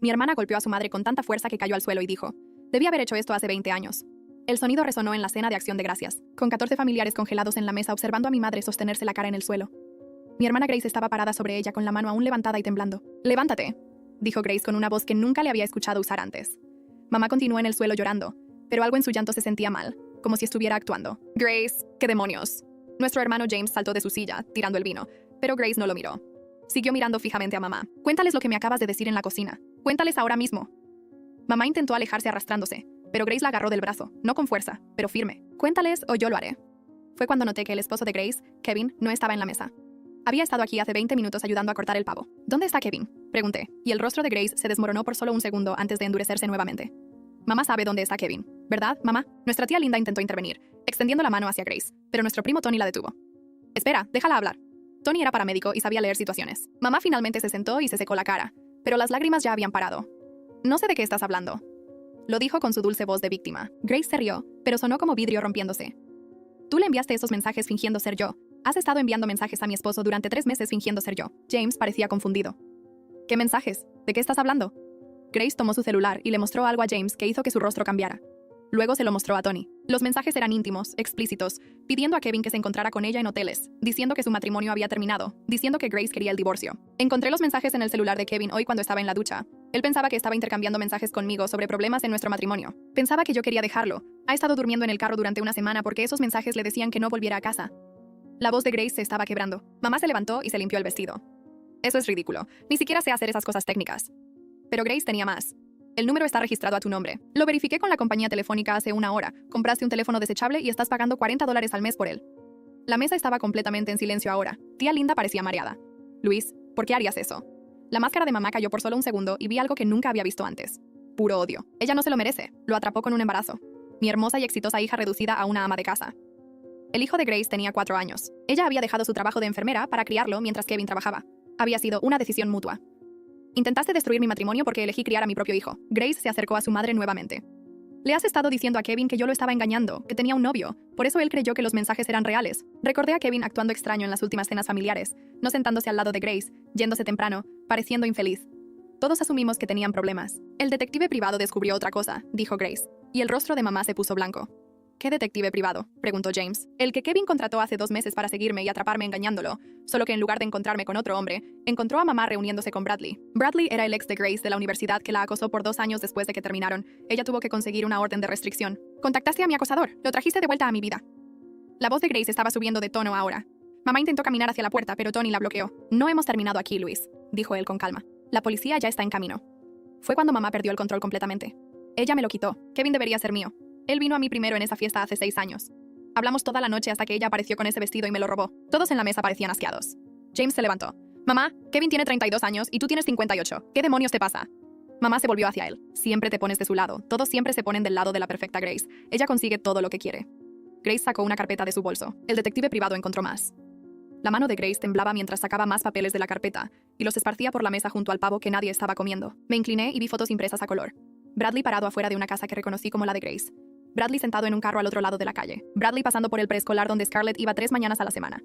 Mi hermana golpeó a su madre con tanta fuerza que cayó al suelo y dijo, debí haber hecho esto hace 20 años. El sonido resonó en la cena de Acción de Gracias, con 14 familiares congelados en la mesa observando a mi madre sostenerse la cara en el suelo. Mi hermana Grace estaba parada sobre ella con la mano aún levantada y temblando. «Levántate», dijo Grace con una voz que nunca le había escuchado usar antes. Mamá continuó en el suelo llorando, pero algo en su llanto se sentía mal, como si estuviera actuando. «Grace, ¿qué demonios?». Nuestro hermano James saltó de su silla, tirando el vino, pero Grace no lo miró. Siguió mirando fijamente a mamá. «Cuéntales lo que me acabas de decir en la cocina. Cuéntales ahora mismo». Mamá intentó alejarse arrastrándose, pero Grace la agarró del brazo, no con fuerza, pero firme. «Cuéntales o yo lo haré». Fue cuando noté que el esposo de Grace, Kevin, no estaba en la mesa. Había estado aquí hace 20 minutos ayudando a cortar el pavo. «¿Dónde está Kevin?», pregunté, y el rostro de Grace se desmoronó por solo un segundo antes de endurecerse nuevamente. «Mamá sabe dónde está Kevin, ¿verdad, mamá?». Nuestra tía Linda intentó intervenir, extendiendo la mano hacia Grace, pero nuestro primo Tony la detuvo. «Espera, déjala hablar». Tony era paramédico y sabía leer situaciones. Mamá finalmente se sentó y se secó la cara, pero las lágrimas ya habían parado. «No sé de qué estás hablando», lo dijo con su dulce voz de víctima. Grace se rió, pero sonó como vidrio rompiéndose. «Tú le enviaste esos mensajes fingiendo ser yo. Has estado enviando mensajes a mi esposo durante 3 meses fingiendo ser yo». James parecía confundido. «¿Qué mensajes? ¿De qué estás hablando?». Grace tomó su celular y le mostró algo a James que hizo que su rostro cambiara. Luego se lo mostró a Tony. Los mensajes eran íntimos, explícitos, pidiendo a Kevin que se encontrara con ella en hoteles, diciendo que su matrimonio había terminado, diciendo que Grace quería el divorcio. Encontré los mensajes en el celular de Kevin hoy cuando estaba en la ducha. Él pensaba que estaba intercambiando mensajes conmigo sobre problemas en nuestro matrimonio. Pensaba que yo quería dejarlo. Ha estado durmiendo en el carro durante una semana porque esos mensajes le decían que no volviera a casa. La voz de Grace se estaba quebrando. Mamá se levantó y se limpió el vestido. «Eso es ridículo. Ni siquiera sé hacer esas cosas técnicas». Pero Grace tenía más. «El número está registrado a tu nombre. Lo verifiqué con la compañía telefónica hace una hora. Compraste un teléfono desechable y estás pagando $40 al mes por él». La mesa estaba completamente en silencio ahora. Tía Linda parecía mareada. «Luis, ¿por qué harías eso?». La máscara de mamá cayó por solo un segundo y vi algo que nunca había visto antes. Puro odio. Ella no se lo merece. Lo atrapó con un embarazo. Mi hermosa y exitosa hija reducida a una ama de casa. El hijo de Grace tenía 4 años. Ella había dejado su trabajo de enfermera para criarlo mientras Kevin trabajaba. Había sido una decisión mutua. «Intentaste destruir mi matrimonio porque elegí criar a mi propio hijo». Grace se acercó a su madre nuevamente. «Le has estado diciendo a Kevin que yo lo estaba engañando, que tenía un novio. Por eso él creyó que los mensajes eran reales». Recordé a Kevin actuando extraño en las últimas cenas familiares, no sentándose al lado de Grace, yéndose temprano, pareciendo infeliz. Todos asumimos que tenían problemas. «El detective privado descubrió otra cosa», dijo Grace, y el rostro de mamá se puso blanco. «¿Qué detective privado?», preguntó James. «El que Kevin contrató hace 2 meses para seguirme y atraparme engañándolo, solo que en lugar de encontrarme con otro hombre, encontró a mamá reuniéndose con Bradley». Bradley era el ex de Grace de la universidad que la acosó por 2 años después de que terminaron. Ella tuvo que conseguir una orden de restricción. «Contactaste a mi acosador, lo trajiste de vuelta a mi vida». La voz de Grace estaba subiendo de tono ahora. Mamá intentó caminar hacia la puerta, pero Tony la bloqueó. «No hemos terminado aquí, Luis», dijo él con calma. «La policía ya está en camino». Fue cuando mamá perdió el control completamente. «Ella me lo quitó. Kevin debería ser mío. Él vino a mí primero en esa fiesta hace 6 años. Hablamos toda la noche hasta que ella apareció con ese vestido y me lo robó». Todos en la mesa parecían asqueados. James se levantó. «Mamá, Kevin tiene 32 años y tú tienes 58. ¿Qué demonios te pasa?». Mamá se volvió hacia él. «Siempre te pones de su lado. Todos siempre se ponen del lado de la perfecta Grace. Ella consigue todo lo que quiere». Grace sacó una carpeta de su bolso. El detective privado encontró más. La mano de Grace temblaba mientras sacaba más papeles de la carpeta y los esparcía por la mesa junto al pavo que nadie estaba comiendo. Me incliné y vi fotos impresas a color. Bradley parado afuera de una casa que reconocí como la de Grace. Bradley sentado en un carro al otro lado de la calle. Bradley pasando por el preescolar donde Scarlett iba 3 mañanas a la semana.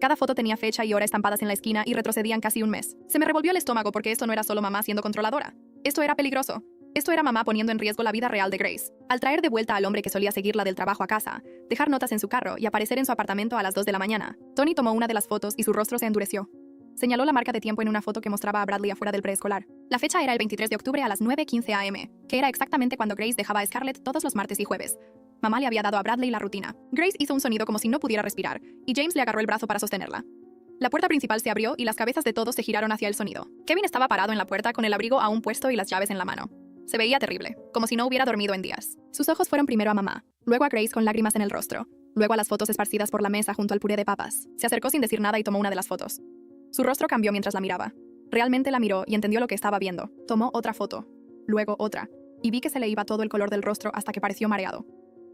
Cada foto tenía fecha y hora estampadas en la esquina y retrocedían casi un mes. Se me revolvió el estómago porque esto no era solo mamá siendo controladora. Esto era peligroso. Esto era mamá poniendo en riesgo la vida real de Grace. Al traer de vuelta al hombre que solía seguirla del trabajo a casa, dejar notas en su carro y aparecer en su apartamento a las 2 de la mañana, Tony tomó una de las fotos y su rostro se endureció. Señaló la marca de tiempo en una foto que mostraba a Bradley afuera del preescolar. La fecha era el 23 de octubre a las 9:15 am, que era exactamente cuando Grace dejaba a Scarlett todos los martes y jueves. Mamá le había dado a Bradley la rutina. Grace hizo un sonido como si no pudiera respirar, y James le agarró el brazo para sostenerla. La puerta principal se abrió y las cabezas de todos se giraron hacia el sonido. Kevin estaba parado en la puerta con el abrigo aún puesto y las llaves en la mano. Se veía terrible, como si no hubiera dormido en días. Sus ojos fueron primero a mamá, luego a Grace con lágrimas en el rostro, luego a las fotos esparcidas por la mesa junto al puré de papas. Se acercó sin decir nada y tomó una de las fotos. Su rostro cambió mientras la miraba. Realmente la miró y entendió lo que estaba viendo. Tomó otra foto, luego otra, y vi que se le iba todo el color del rostro hasta que pareció mareado.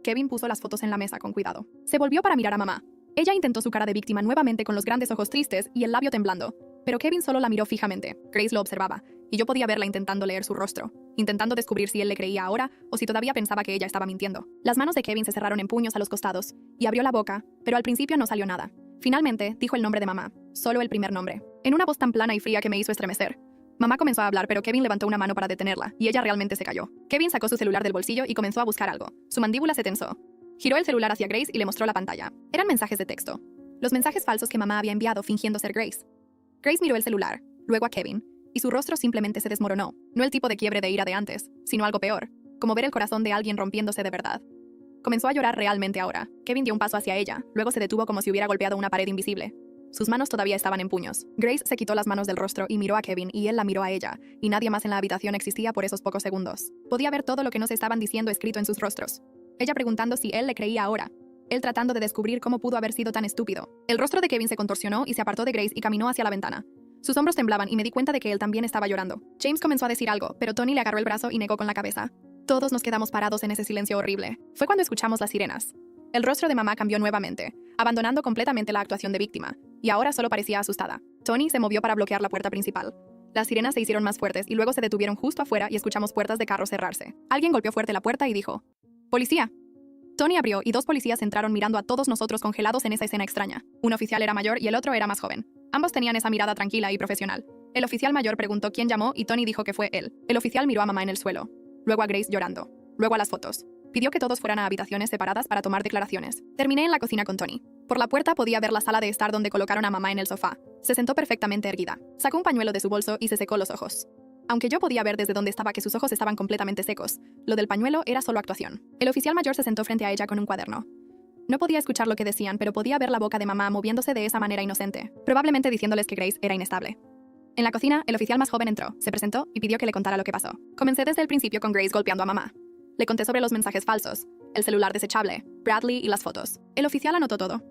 Kevin puso las fotos en la mesa con cuidado. Se volvió para mirar a mamá. Ella intentó su cara de víctima nuevamente con los grandes ojos tristes y el labio temblando, pero Kevin solo la miró fijamente. Grace lo observaba, y yo podía verla intentando leer su rostro, intentando descubrir si él le creía ahora o si todavía pensaba que ella estaba mintiendo. Las manos de Kevin se cerraron en puños a los costados, y abrió la boca, pero al principio no salió nada. Finalmente, dijo el nombre de mamá, solo el primer nombre, en una voz tan plana y fría que me hizo estremecer. Mamá comenzó a hablar, pero Kevin levantó una mano para detenerla, y ella realmente se cayó. Kevin sacó su celular del bolsillo y comenzó a buscar algo. Su mandíbula se tensó. Giró el celular hacia Grace y le mostró la pantalla. Eran mensajes de texto. Los mensajes falsos que mamá había enviado fingiendo ser Grace. Grace miró el celular, luego a Kevin, y su rostro simplemente se desmoronó. No el tipo de quiebre de ira de antes, sino algo peor, como ver el corazón de alguien rompiéndose de verdad. Comenzó a llorar realmente ahora. Kevin dio un paso hacia ella, luego se detuvo como si hubiera golpeado una pared invisible. Sus manos todavía estaban en puños. Grace se quitó las manos del rostro y miró a Kevin, y él la miró a ella, y nadie más en la habitación existía por esos pocos segundos. Podía ver todo lo que nos estaban diciendo escrito en sus rostros. Ella preguntando si él le creía ahora. Él tratando de descubrir cómo pudo haber sido tan estúpido. El rostro de Kevin se contorsionó y se apartó de Grace y caminó hacia la ventana. Sus hombros temblaban y me di cuenta de que él también estaba llorando. James comenzó a decir algo, pero Tony le agarró el brazo y negó con la cabeza. Todos nos quedamos parados en ese silencio horrible. Fue cuando escuchamos las sirenas. El rostro de mamá cambió nuevamente, abandonando completamente la actuación de víctima, y ahora solo parecía asustada. Tony se movió para bloquear la puerta principal. Las sirenas se hicieron más fuertes y luego se detuvieron justo afuera y escuchamos puertas de carro cerrarse. Alguien golpeó fuerte la puerta y dijo: «¡Policía!». Tony abrió y 2 policías entraron mirando a todos nosotros congelados en esa escena extraña. Un oficial era mayor y el otro era más joven. Ambos tenían esa mirada tranquila y profesional. El oficial mayor preguntó quién llamó y Tony dijo que fue él. El oficial miró a mamá en el suelo, luego a Grace llorando, luego a las fotos. Pidió que todos fueran a habitaciones separadas para tomar declaraciones. Terminé en la cocina con Tony. Por la puerta podía ver la sala de estar donde colocaron a mamá en el sofá. Se sentó perfectamente erguida. Sacó un pañuelo de su bolso y se secó los ojos. Aunque yo podía ver desde donde estaba que sus ojos estaban completamente secos, lo del pañuelo era solo actuación. El oficial mayor se sentó frente a ella con un cuaderno. No podía escuchar lo que decían, pero podía ver la boca de mamá moviéndose de esa manera inocente, probablemente diciéndoles que Grace era inestable. En la cocina, el oficial más joven entró, se presentó y pidió que le contara lo que pasó. Comencé desde el principio con Grace golpeando a mamá. Le conté sobre los mensajes falsos, el celular desechable, Bradley y las fotos. El oficial anotó todo.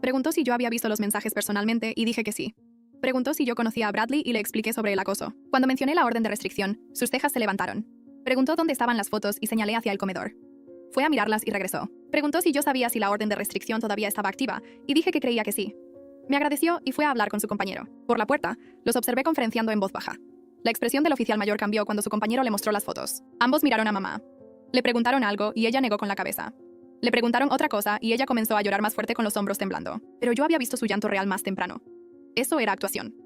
Preguntó si yo había visto los mensajes personalmente y dije que sí. Preguntó si yo conocía a Bradley y le expliqué sobre el acoso. Cuando mencioné la orden de restricción, sus cejas se levantaron. Preguntó dónde estaban las fotos y señalé hacia el comedor. Fue a mirarlas y regresó. Preguntó si yo sabía si la orden de restricción todavía estaba activa y dije que creía que sí. Me agradeció y fue a hablar con su compañero. Por la puerta, los observé conferenciando en voz baja. La expresión del oficial mayor cambió cuando su compañero le mostró las fotos. Ambos miraron a mamá. Le preguntaron algo y ella negó con la cabeza. Le preguntaron otra cosa y ella comenzó a llorar más fuerte con los hombros temblando. Pero yo había visto su llanto real más temprano. Eso era actuación.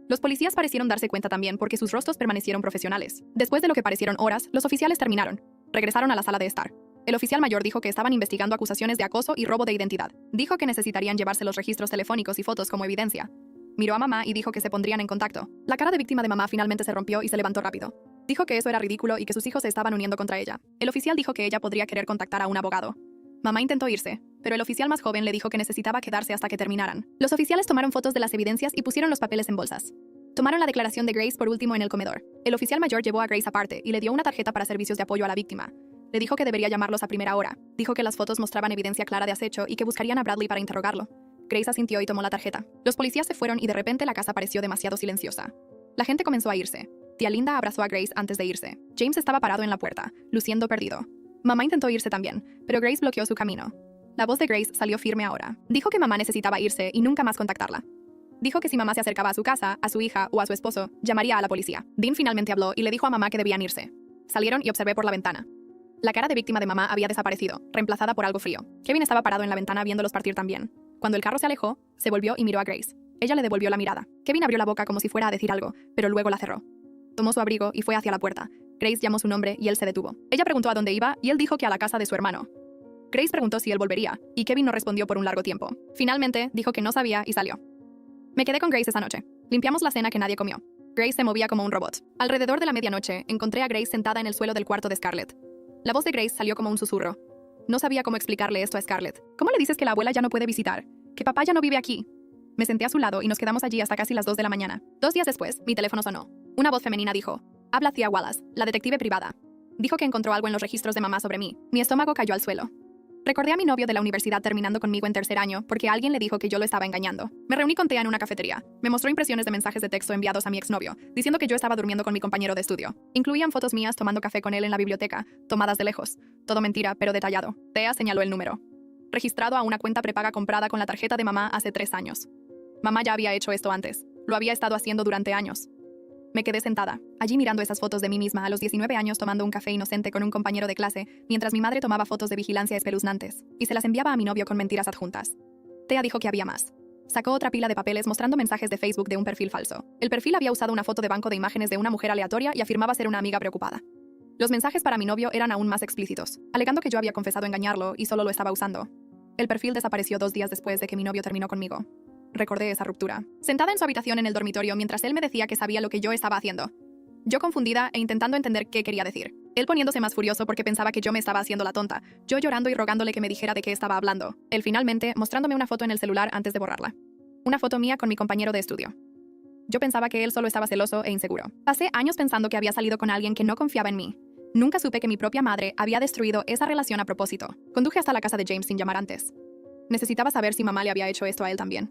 Los policías parecieron darse cuenta también porque sus rostros permanecieron profesionales. Después de lo que parecieron horas, los oficiales terminaron. Regresaron a la sala de estar. El oficial mayor dijo que estaban investigando acusaciones de acoso y robo de identidad. Dijo que necesitarían llevarse los registros telefónicos y fotos como evidencia. Miró a mamá y dijo que se pondrían en contacto. La cara de víctima de mamá finalmente se rompió y se levantó rápido. Dijo que eso era ridículo y que sus hijos se estaban uniendo contra ella. El oficial dijo que ella podría querer contactar a un abogado. Mamá intentó irse, pero el oficial más joven le dijo que necesitaba quedarse hasta que terminaran. Los oficiales tomaron fotos de las evidencias y pusieron los papeles en bolsas. Tomaron la declaración de Grace por último en el comedor. El oficial mayor llevó a Grace aparte y le dio una tarjeta para servicios de apoyo a la víctima. Le dijo que debería llamarlos a primera hora. Dijo que las fotos mostraban evidencia clara de acecho y que buscarían a Bradley para interrogarlo. Grace asintió y tomó la tarjeta. Los policías se fueron y de repente la casa pareció demasiado silenciosa. La gente comenzó a irse. Tía Linda abrazó a Grace antes de irse. James estaba parado en la puerta, luciendo perdido. Mamá intentó irse también, pero Grace bloqueó su camino. La voz de Grace salió firme ahora. Dijo que mamá necesitaba irse y nunca más contactarla. Dijo que si mamá se acercaba a su casa, a su hija o a su esposo, llamaría a la policía. Dean finalmente habló y le dijo a mamá que debían irse. Salieron y observé por la ventana. La cara de víctima de mamá había desaparecido, reemplazada por algo frío. Kevin estaba parado en la ventana viéndolos partir también. Cuando el carro se alejó, se volvió y miró a Grace. Ella le devolvió la mirada. Kevin abrió la boca como si fuera a decir algo, pero luego la cerró. Tomó su abrigo y fue hacia la puerta. Grace llamó su nombre y él se detuvo. Ella preguntó a dónde iba y él dijo que a la casa de su hermano. Grace preguntó si él volvería, y Kevin no respondió por un largo tiempo. Finalmente, dijo que no sabía y salió. Me quedé con Grace esa noche. Limpiamos la cena que nadie comió. Grace se movía como un robot. Alrededor de la medianoche, encontré a Grace sentada en el suelo del cuarto de Scarlett. La voz de Grace salió como un susurro. No sabía cómo explicarle esto a Scarlett. ¿Cómo le dices que la abuela ya no puede visitar? ¿Que papá ya no vive aquí? Me senté a su lado y nos quedamos allí hasta casi las 2 de la mañana. 2 días después, mi teléfono sonó. Una voz femenina dijo: «Habla Thea Wallace, la detective privada». Dijo que encontró algo en los registros de mamá sobre mí. Mi estómago cayó al suelo. Recordé a mi novio de la universidad terminando conmigo en tercer año porque alguien le dijo que yo lo estaba engañando. Me reuní con Thea en una cafetería. Me mostró impresiones de mensajes de texto enviados a mi exnovio, diciendo que yo estaba durmiendo con mi compañero de estudio. Incluían fotos mías tomando café con él en la biblioteca, tomadas de lejos. Todo mentira, pero detallado. Thea señaló el número. Registrado a una cuenta prepaga comprada con la tarjeta de mamá hace 3 años. Mamá ya había hecho esto antes. Lo había estado haciendo durante años. Me quedé sentada, allí mirando esas fotos de mí misma a los 19 años tomando un café inocente con un compañero de clase, mientras mi madre tomaba fotos de vigilancia espeluznantes, y se las enviaba a mi novio con mentiras adjuntas. Thea dijo que había más. Sacó otra pila de papeles mostrando mensajes de Facebook de un perfil falso. El perfil había usado una foto de banco de imágenes de una mujer aleatoria y afirmaba ser una amiga preocupada. Los mensajes para mi novio eran aún más explícitos, alegando que yo había confesado engañarlo y solo lo estaba usando. El perfil desapareció 2 días después de que mi novio terminó conmigo. Recordé esa ruptura. Sentada en su habitación en el dormitorio mientras él me decía que sabía lo que yo estaba haciendo. Yo confundida e intentando entender qué quería decir. Él poniéndose más furioso porque pensaba que yo me estaba haciendo la tonta. Yo llorando y rogándole que me dijera de qué estaba hablando. Él finalmente mostrándome una foto en el celular antes de borrarla. Una foto mía con mi compañero de estudio. Yo pensaba que él solo estaba celoso e inseguro. Pasé años pensando que había salido con alguien que no confiaba en mí. Nunca supe que mi propia madre había destruido esa relación a propósito. Conduje hasta la casa de James sin llamar antes. Necesitaba saber si mamá le había hecho esto a él también.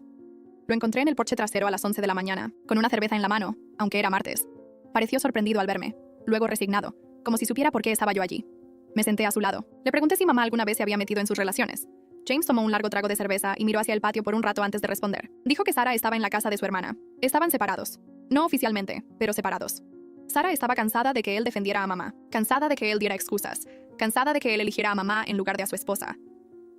Lo encontré en el porche trasero a las 11 de la mañana, con una cerveza en la mano, aunque era martes. Pareció sorprendido al verme, luego resignado, como si supiera por qué estaba yo allí. Me senté a su lado. Le pregunté si mamá alguna vez se había metido en sus relaciones. James tomó un largo trago de cerveza y miró hacia el patio por un rato antes de responder. Dijo que Sarah estaba en la casa de su hermana. Estaban separados. No oficialmente, pero separados. Sarah estaba cansada de que él defendiera a mamá, cansada de que él diera excusas, cansada de que él eligiera a mamá en lugar de a su esposa.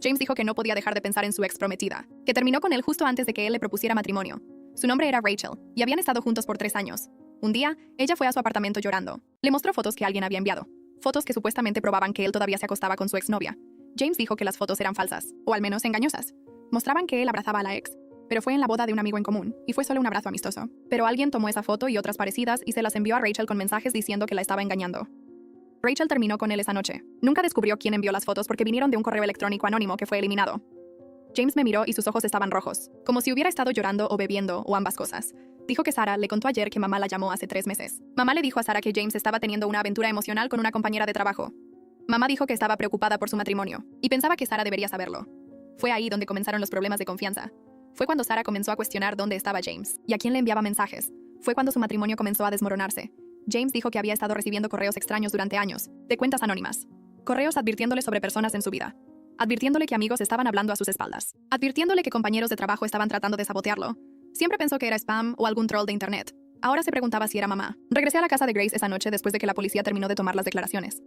James dijo que no podía dejar de pensar en su ex prometida, que terminó con él justo antes de que él le propusiera matrimonio. Su nombre era Rachel, y habían estado juntos por 3 años. Un día, ella fue a su apartamento llorando. Le mostró fotos que alguien había enviado. Fotos que supuestamente probaban que él todavía se acostaba con su exnovia. James dijo que las fotos eran falsas, o al menos engañosas. Mostraban que él abrazaba a la ex, pero fue en la boda de un amigo en común, y fue solo un abrazo amistoso. Pero alguien tomó esa foto y otras parecidas y se las envió a Rachel con mensajes diciendo que la estaba engañando. Rachel terminó con él esa noche. Nunca descubrió quién envió las fotos porque vinieron de un correo electrónico anónimo que fue eliminado. James me miró y sus ojos estaban rojos, como si hubiera estado llorando o bebiendo, o ambas cosas. Dijo que Sarah le contó ayer que mamá la llamó hace 3 meses. Mamá le dijo a Sarah que James estaba teniendo una aventura emocional con una compañera de trabajo. Mamá dijo que estaba preocupada por su matrimonio, y pensaba que Sarah debería saberlo. Fue ahí donde comenzaron los problemas de confianza. Fue cuando Sarah comenzó a cuestionar dónde estaba James, y a quién le enviaba mensajes. Fue cuando su matrimonio comenzó a desmoronarse. James dijo que había estado recibiendo correos extraños durante años, de cuentas anónimas. Correos advirtiéndole sobre personas en su vida. Advirtiéndole que amigos estaban hablando a sus espaldas. Advirtiéndole que compañeros de trabajo estaban tratando de sabotearlo. Siempre pensó que era spam o algún troll de internet. Ahora se preguntaba si era mamá. Regresé a la casa de Grace esa noche después de que la policía terminó de tomar las declaraciones.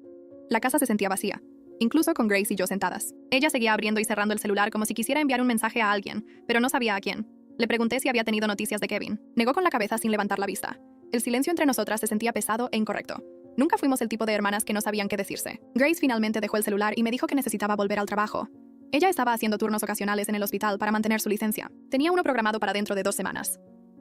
La casa se sentía vacía, incluso con Grace y yo sentadas. Ella seguía abriendo y cerrando el celular como si quisiera enviar un mensaje a alguien, pero no sabía a quién. Le pregunté si había tenido noticias de Kevin. Negó con la cabeza sin levantar la vista. El silencio entre nosotras se sentía pesado e incorrecto. Nunca fuimos el tipo de hermanas que no sabían qué decirse. Grace finalmente dejó el celular y me dijo que necesitaba volver al trabajo. Ella estaba haciendo turnos ocasionales en el hospital para mantener su licencia. Tenía uno programado para dentro de 2 semanas.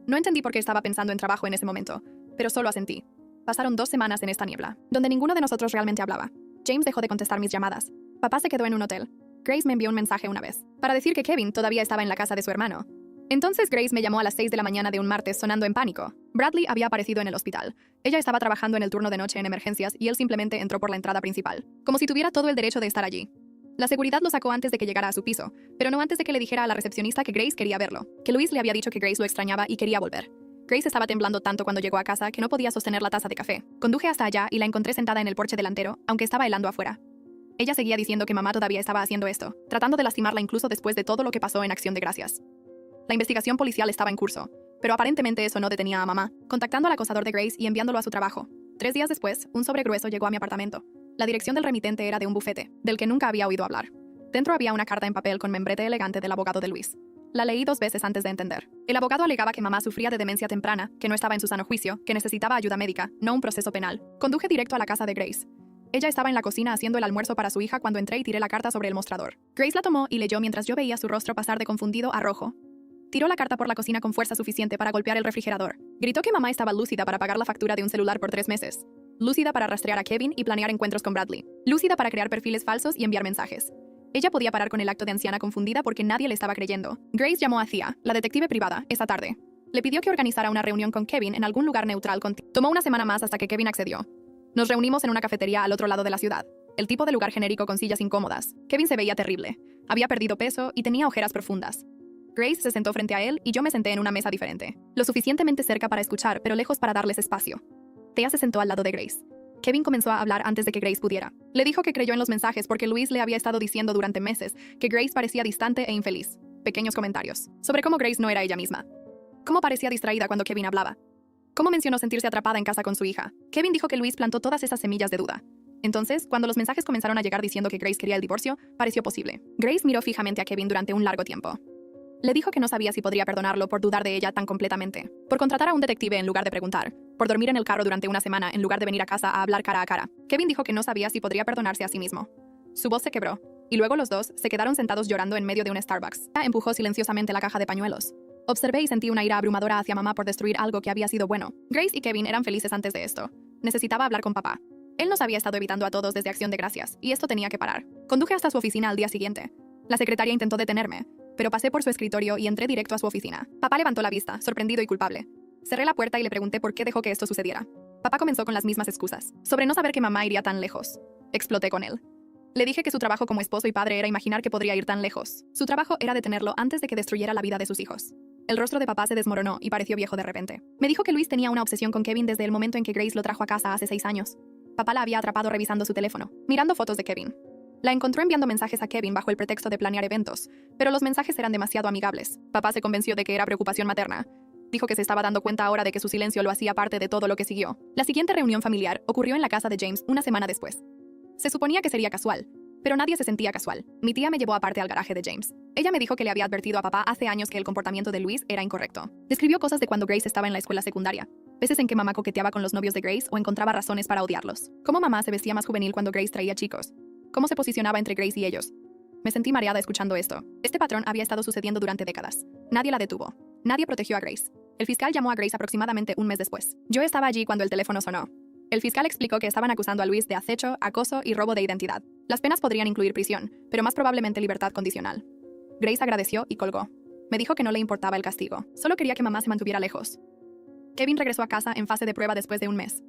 No entendí por qué estaba pensando en trabajo en ese momento, pero solo asentí. Pasaron 2 semanas en esta niebla, donde ninguno de nosotros realmente hablaba. James dejó de contestar mis llamadas. Papá se quedó en un hotel. Grace me envió un mensaje una vez, para decir que Kevin todavía estaba en la casa de su hermano. Entonces Grace me llamó a las 6 de la mañana de un martes sonando en pánico. Bradley había aparecido en el hospital. Ella estaba trabajando en el turno de noche en emergencias y él simplemente entró por la entrada principal, como si tuviera todo el derecho de estar allí. La seguridad lo sacó antes de que llegara a su piso, pero no antes de que le dijera a la recepcionista que Grace quería verlo, que Luis le había dicho que Grace lo extrañaba y quería volver. Grace estaba temblando tanto cuando llegó a casa que no podía sostener la taza de café. Conduje hasta allá y la encontré sentada en el porche delantero, aunque estaba helando afuera. Ella seguía diciendo que mamá todavía estaba haciendo esto, tratando de lastimarla incluso después de todo lo que pasó en Acción de Gracias. La investigación policial estaba en curso, pero aparentemente eso no detenía a mamá, contactando al acosador de Grace y enviándolo a su trabajo. 3 días después, un sobre grueso llegó a mi apartamento. La dirección del remitente era de un bufete, del que nunca había oído hablar. Dentro había una carta en papel con membrete elegante del abogado de Luis. La leí 2 veces antes de entender. El abogado alegaba que mamá sufría de demencia temprana, que no estaba en su sano juicio, que necesitaba ayuda médica, no un proceso penal. Conduje directo a la casa de Grace. Ella estaba en la cocina haciendo el almuerzo para su hija cuando entré y tiré la carta sobre el mostrador. Grace la tomó y leyó mientras yo veía su rostro pasar de confundido a rojo. Tiró la carta por la cocina con fuerza suficiente para golpear el refrigerador. Gritó que mamá estaba lúcida para pagar la factura de un celular por 3 meses. Lúcida para rastrear a Kevin y planear encuentros con Bradley. Lúcida para crear perfiles falsos y enviar mensajes. Ella podía parar con el acto de anciana confundida porque nadie le estaba creyendo. Grace llamó a Thea, la detective privada, esa tarde. Le pidió que organizara una reunión con Kevin en algún lugar neutral con Thea. Tomó una semana más hasta que Kevin accedió. Nos reunimos en una cafetería al otro lado de la ciudad. El tipo de lugar genérico con sillas incómodas. Kevin se veía terrible. Había perdido peso y tenía ojeras profundas. Grace se sentó frente a él y yo me senté en una mesa diferente. Lo suficientemente cerca para escuchar, pero lejos para darles espacio. Thea se sentó al lado de Grace. Kevin comenzó a hablar antes de que Grace pudiera. Le dijo que creyó en los mensajes porque Luis le había estado diciendo durante meses que Grace parecía distante e infeliz. Pequeños comentarios. Sobre cómo Grace no era ella misma. Cómo parecía distraída cuando Kevin hablaba. Cómo mencionó sentirse atrapada en casa con su hija. Kevin dijo que Luis plantó todas esas semillas de duda. Entonces, cuando los mensajes comenzaron a llegar diciendo que Grace quería el divorcio, pareció posible. Grace miró fijamente a Kevin durante un largo tiempo. Le dijo que no sabía si podría perdonarlo por dudar de ella tan completamente, por contratar a un detective en lugar de preguntar, por dormir en el carro durante una semana en lugar de venir a casa a hablar cara a cara. Kevin dijo que no sabía si podría perdonarse a sí mismo. Su voz se quebró, y luego los dos se quedaron sentados llorando en medio de un Starbucks. Ella empujó silenciosamente la caja de pañuelos. Observé y sentí una ira abrumadora hacia mamá por destruir algo que había sido bueno. Grace y Kevin eran felices antes de esto. Necesitaba hablar con papá. Él nos había estado evitando a todos desde Acción de Gracias, y esto tenía que parar. Conduje hasta su oficina al día siguiente. La secretaria intentó detenerme, pero pasé por su escritorio y entré directo a su oficina. Papá levantó la vista, sorprendido y culpable. Cerré la puerta y le pregunté por qué dejó que esto sucediera. Papá comenzó con las mismas excusas, sobre no saber que mamá iría tan lejos. Exploté con él. Le dije que su trabajo como esposo y padre era imaginar que podría ir tan lejos. Su trabajo era detenerlo antes de que destruyera la vida de sus hijos. El rostro de papá se desmoronó y pareció viejo de repente. Me dijo que Luis tenía una obsesión con Kevin desde el momento en que Grace lo trajo a casa hace 6 años. Papá la había atrapado revisando su teléfono, mirando fotos de Kevin. La encontró enviando mensajes a Kevin bajo el pretexto de planear eventos, pero los mensajes eran demasiado amigables. Papá se convenció de que era preocupación materna. Dijo que se estaba dando cuenta ahora de que su silencio lo hacía parte de todo lo que siguió. La siguiente reunión familiar ocurrió en la casa de James una semana después. Se suponía que sería casual, pero nadie se sentía casual. Mi tía me llevó aparte al garaje de James. Ella me dijo que le había advertido a papá hace años que el comportamiento de Luis era incorrecto. Describió cosas de cuando Grace estaba en la escuela secundaria, veces en que mamá coqueteaba con los novios de Grace o encontraba razones para odiarlos. Cómo mamá se vestía más juvenil cuando Grace traía chicos. Cómo se posicionaba entre Grace y ellos. Me sentí mareada escuchando esto. Este patrón había estado sucediendo durante décadas. Nadie la detuvo. Nadie protegió a Grace. El fiscal llamó a Grace aproximadamente un mes después. Yo estaba allí cuando el teléfono sonó. El fiscal explicó que estaban acusando a Luis de acecho, acoso y robo de identidad. Las penas podrían incluir prisión, pero más probablemente libertad condicional. Grace agradeció y colgó. Me dijo que no le importaba el castigo. Solo quería que mamá se mantuviera lejos. Kevin regresó a casa en fase de prueba después de un mes.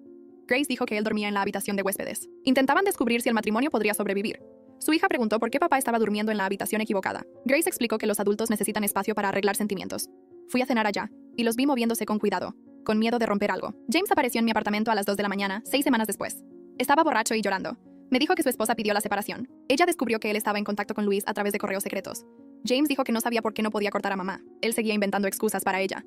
Grace dijo que él dormía en la habitación de huéspedes. Intentaban descubrir si el matrimonio podría sobrevivir. Su hija preguntó por qué papá estaba durmiendo en la habitación equivocada. Grace explicó que los adultos necesitan espacio para arreglar sentimientos. Fui a cenar allá, y los vi moviéndose con cuidado, con miedo de romper algo. James apareció en mi apartamento a las 2 de la mañana, 6 semanas después. Estaba borracho y llorando. Me dijo que su esposa pidió la separación. Ella descubrió que él estaba en contacto con Luis a través de correos secretos. James dijo que no sabía por qué no podía cortar a mamá. Él seguía inventando excusas para ella.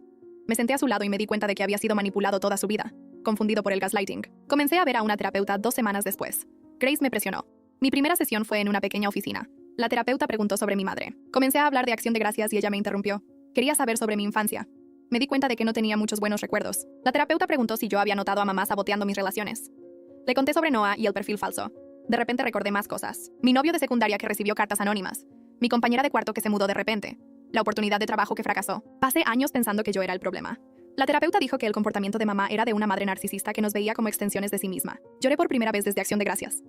Me senté a su lado y me di cuenta de que había sido manipulado toda su vida, confundido por el gaslighting. Comencé a ver a una terapeuta 2 semanas después. Grace me presionó. Mi primera sesión fue en una pequeña oficina. La terapeuta preguntó sobre mi madre. Comencé a hablar de Acción de Gracias y ella me interrumpió. Quería saber sobre mi infancia. Me di cuenta de que no tenía muchos buenos recuerdos. La terapeuta preguntó si yo había notado a mamá saboteando mis relaciones. Le conté sobre Noah y el perfil falso. De repente recordé más cosas. Mi novio de secundaria que recibió cartas anónimas. Mi compañera de cuarto que se mudó de repente. La oportunidad de trabajo que fracasó. Pasé años pensando que yo era el problema. La terapeuta dijo que el comportamiento de mamá era de una madre narcisista que nos veía como extensiones de sí misma. Lloré por primera vez desde Acción de Gracias.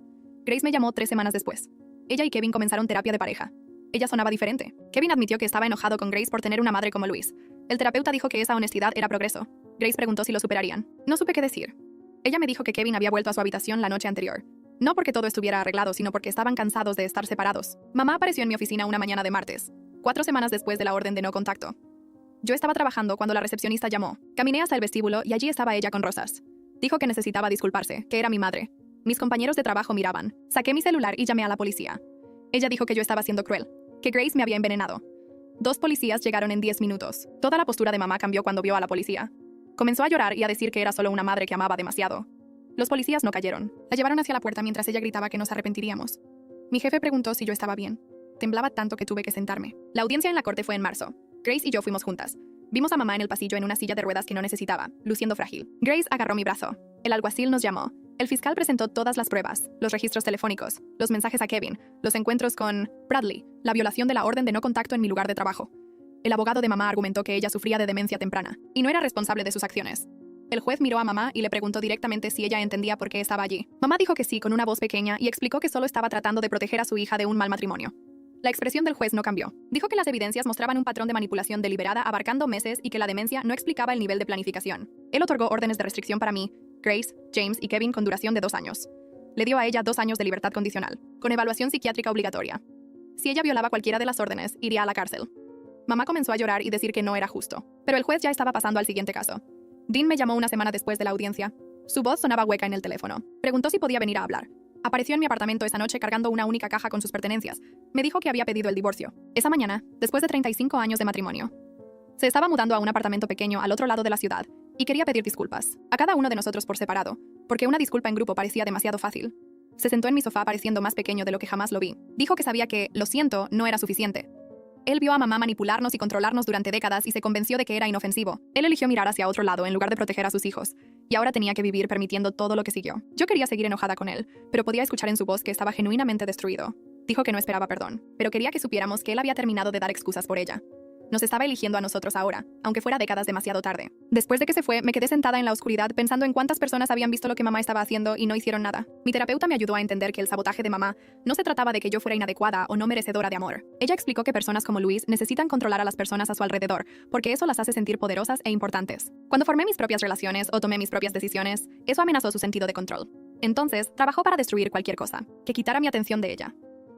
Grace me llamó 3 semanas después. Ella y Kevin comenzaron terapia de pareja. Ella sonaba diferente. Kevin admitió que estaba enojado con Grace por tener una madre como Luis. El terapeuta dijo que esa honestidad era progreso. Grace preguntó si lo superarían. No supe qué decir. Ella me dijo que Kevin había vuelto a su habitación la noche anterior. No porque todo estuviera arreglado, sino porque estaban cansados de estar separados. Mamá apareció en mi oficina una mañana de martes, 4 semanas después de la orden de no contacto. Yo estaba trabajando cuando la recepcionista llamó. Caminé hasta el vestíbulo y allí estaba ella con rosas. Dijo que necesitaba disculparse, que era mi madre. Mis compañeros de trabajo miraban. Saqué mi celular y llamé a la policía. Ella dijo que yo estaba siendo cruel, que Grace me había envenenado. 2 policías llegaron en 10 minutos. Toda la postura de mamá cambió cuando vio a la policía. Comenzó a llorar y a decir que era solo una madre que amaba demasiado. Los policías no cayeron. La llevaron hacia la puerta mientras ella gritaba que nos arrepentiríamos. Mi jefe preguntó si yo estaba bien. Temblaba tanto que tuve que sentarme. La audiencia en la corte fue en marzo. Grace y yo fuimos juntas. Vimos a mamá en el pasillo en una silla de ruedas que no necesitaba, luciendo frágil. Grace agarró mi brazo. El alguacil nos llamó. El fiscal presentó todas las pruebas, los registros telefónicos, los mensajes a Kevin, los encuentros con Bradley, la violación de la orden de no contacto en mi lugar de trabajo. El abogado de mamá argumentó que ella sufría de demencia temprana y no era responsable de sus acciones. El juez miró a mamá y le preguntó directamente si ella entendía por qué estaba allí. Mamá dijo que sí con una voz pequeña y explicó que solo estaba tratando de proteger a su hija de un mal matrimonio. La expresión del juez no cambió. Dijo que las evidencias mostraban un patrón de manipulación deliberada abarcando meses y que la demencia no explicaba el nivel de planificación. Él otorgó órdenes de restricción para mí, Grace, James y Kevin con duración de 2 años. Le dio a ella 2 años de libertad condicional, con evaluación psiquiátrica obligatoria. Si ella violaba cualquiera de las órdenes, iría a la cárcel. Mamá comenzó a llorar y decir que no era justo, pero el juez ya estaba pasando al siguiente caso. Dean me llamó una semana después de la audiencia. Su voz sonaba hueca en el teléfono. Preguntó si podía venir a hablar. Apareció en mi apartamento esa noche cargando una única caja con sus pertenencias. Me dijo que había pedido el divorcio. Esa mañana, después de 35 años de matrimonio. Se estaba mudando a un apartamento pequeño al otro lado de la ciudad y quería pedir disculpas a cada uno de nosotros por separado, porque una disculpa en grupo parecía demasiado fácil. Se sentó en mi sofá pareciendo más pequeño de lo que jamás lo vi. Dijo que sabía que, lo siento, no era suficiente. Él vio a mamá manipularnos y controlarnos durante décadas y se convenció de que era inofensivo. Él eligió mirar hacia otro lado en lugar de proteger a sus hijos. Y ahora tenía que vivir permitiendo todo lo que siguió. Yo quería seguir enojada con él, pero podía escuchar en su voz que estaba genuinamente destruido. Dijo que no esperaba perdón, pero quería que supiéramos que él había terminado de dar excusas por ella. Nos estaba eligiendo a nosotros ahora, aunque fuera décadas demasiado tarde. Después de que se fue, me quedé sentada en la oscuridad pensando en cuántas personas habían visto lo que mamá estaba haciendo y no hicieron nada. Mi terapeuta me ayudó a entender que el sabotaje de mamá no se trataba de que yo fuera inadecuada o no merecedora de amor. Ella explicó que personas como Luis necesitan controlar a las personas a su alrededor, porque eso las hace sentir poderosas e importantes. Cuando formé mis propias relaciones o tomé mis propias decisiones, eso amenazó su sentido de control. Entonces, trabajó para destruir cualquier cosa, que quitara mi atención de ella.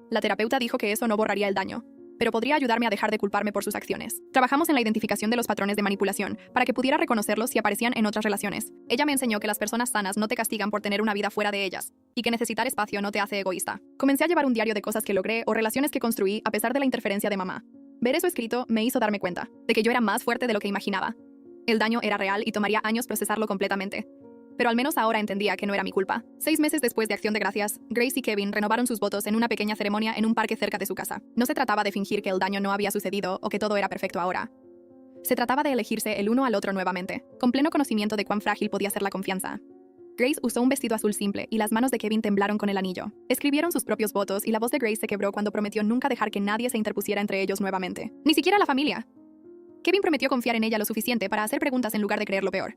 La terapeuta dijo que eso no borraría el daño, pero podría ayudarme a dejar de culparme por sus acciones. Trabajamos en la identificación de los patrones de manipulación para que pudiera reconocerlos si aparecían en otras relaciones. Ella me enseñó que las personas sanas no te castigan por tener una vida fuera de ellas y que necesitar espacio no te hace egoísta. Comencé a llevar un diario de cosas que logré o relaciones que construí a pesar de la interferencia de mamá. Ver eso escrito me hizo darme cuenta de que yo era más fuerte de lo que imaginaba. El daño era real y tomaría años procesarlo completamente. Pero al menos ahora entendía que no era mi culpa. 6 meses después de Acción de Gracias, Grace y Kevin renovaron sus votos en una pequeña ceremonia en un parque cerca de su casa. No se trataba de fingir que el daño no había sucedido o que todo era perfecto ahora. Se trataba de elegirse el uno al otro nuevamente, con pleno conocimiento de cuán frágil podía ser la confianza. Grace usó un vestido azul simple y las manos de Kevin temblaron con el anillo. Escribieron sus propios votos y la voz de Grace se quebró cuando prometió nunca dejar que nadie se interpusiera entre ellos nuevamente. Ni siquiera la familia. Kevin prometió confiar en ella lo suficiente para hacer preguntas en lugar de creer lo peor.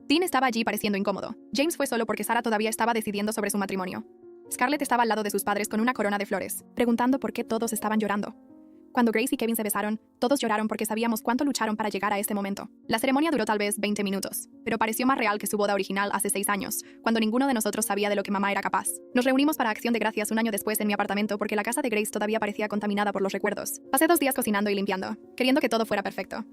Dean estaba allí pareciendo incómodo. James fue solo porque Sarah todavía estaba decidiendo sobre su matrimonio. Scarlett estaba al lado de sus padres con una corona de flores, preguntando por qué todos estaban llorando. Cuando Grace y Kevin se besaron, todos lloraron porque sabíamos cuánto lucharon para llegar a este momento. La ceremonia duró tal vez 20 minutos, pero pareció más real que su boda original hace 6 años, cuando ninguno de nosotros sabía de lo que mamá era capaz. Nos reunimos para Acción de Gracias un año después en mi apartamento porque la casa de Grace todavía parecía contaminada por los recuerdos. Pasé 2 días cocinando y limpiando, queriendo que todo fuera perfecto.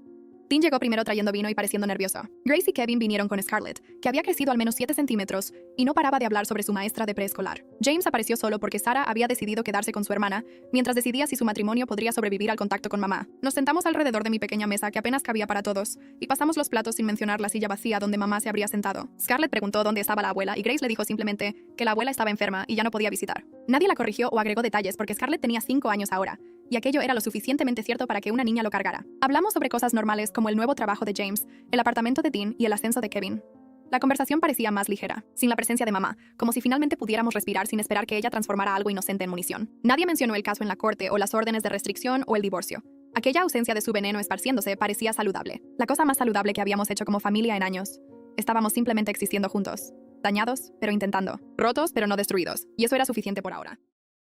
Dean llegó primero trayendo vino y pareciendo nervioso. Grace y Kevin vinieron con Scarlett, que había crecido al menos 7 centímetros y no paraba de hablar sobre su maestra de preescolar. James apareció solo porque Sarah había decidido quedarse con su hermana, mientras decidía si su matrimonio podría sobrevivir al contacto con mamá. Nos sentamos alrededor de mi pequeña mesa que apenas cabía para todos, y pasamos los platos sin mencionar la silla vacía donde mamá se habría sentado. Scarlett preguntó dónde estaba la abuela y Grace le dijo simplemente que la abuela estaba enferma y ya no podía visitar. Nadie la corrigió o agregó detalles porque Scarlett tenía 5 años ahora, y aquello era lo suficientemente cierto para que una niña lo cargara. Hablamos sobre cosas normales como el nuevo trabajo de James, el apartamento de Dean y el ascenso de Kevin. La conversación parecía más ligera, sin la presencia de mamá, como si finalmente pudiéramos respirar sin esperar que ella transformara algo inocente en munición. Nadie mencionó el caso en la corte o las órdenes de restricción o el divorcio. Aquella ausencia de su veneno esparciéndose parecía saludable, la cosa más saludable que habíamos hecho como familia en años. Estábamos simplemente existiendo juntos, dañados, pero intentando, rotos, pero no destruidos, y eso era suficiente por ahora.